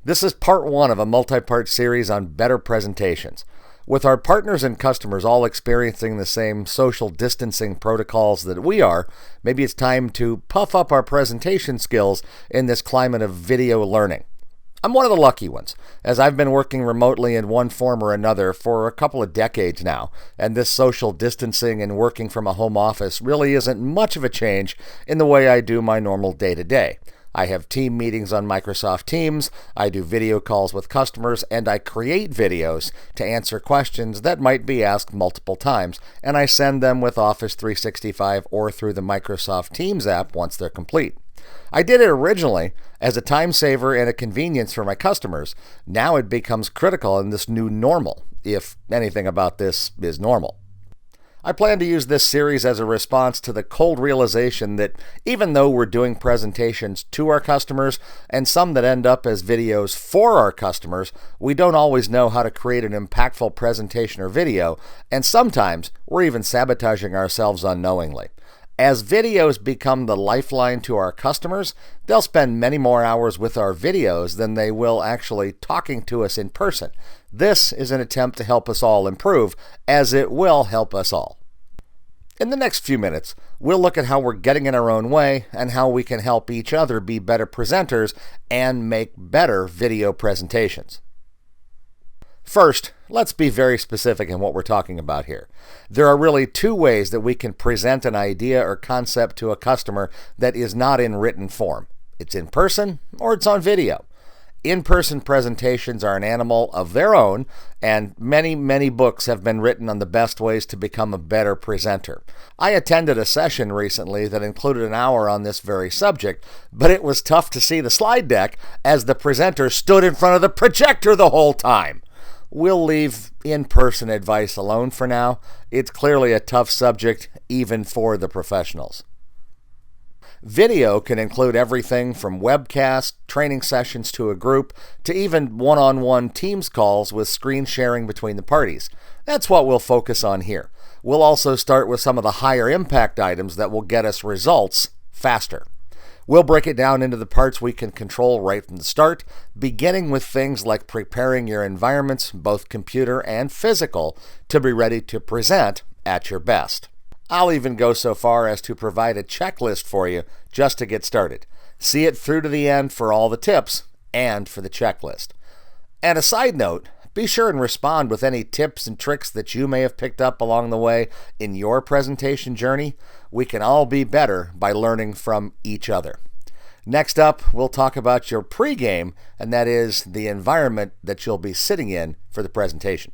This is part one of a multi-part series on better presentations. With our partners and customers all experiencing the same social distancing protocols that we are, maybe it's time to puff up our presentation skills in this climate of video learning. I'm one of the lucky ones, as I've been working remotely in one form or another for a couple of decades now, and this social distancing and working from a home office really isn't much of a change in the way I do my normal day-to-day. I have team meetings on Microsoft Teams, I do video calls with customers, and I create videos to answer questions that might be asked multiple times, and I send them with Office 365 or through the Microsoft Teams app once they're complete. I did it originally as a time saver and a convenience for my customers. Now it becomes critical in this new normal, if anything about this is normal. I plan to use this series as a response to the cold realization that even though we're doing presentations to our customers and some that end up as videos for our customers, we don't always know how to create an impactful presentation or video, and sometimes we're even sabotaging ourselves unknowingly. As videos become the lifeline to our customers, they'll spend many more hours with our videos than they will actually talking to us in person. This is an attempt to help us all improve, as it will help us all. In the next few minutes, we'll look at how we're getting in our own way and how we can help each other be better presenters and make better video presentations. First, let's be very specific in what we're talking about here. There are really two ways that we can present an idea or concept to a customer that is not in written form. It's in person or it's on video. In-person presentations are an animal of their own, and many books have been written on the best ways to become a better presenter. I attended a session recently that included an hour on this very subject, but it was tough to see the slide deck as the presenter stood in front of the projector the whole time. We'll leave in-person advice alone for now. It's clearly a tough subject, even for the professionals. Video can include everything from webcast, training sessions to a group, to even one-on-one Teams calls with screen sharing between the parties. That's what we'll focus on here. We'll also start with some of the higher impact items that will get us results faster. We'll break it down into the parts we can control right from the start, beginning with things like preparing your environments, both computer and physical, to be ready to present at your best. I'll even go so far as to provide a checklist for you just to get started. See it through to the end for all the tips and for the checklist. And a side note, be sure and respond with any tips and tricks that you may have picked up along the way in your presentation journey. We can all be better by learning from each other. Next up, we'll talk about your pregame, and that is the environment that you'll be sitting in for the presentation.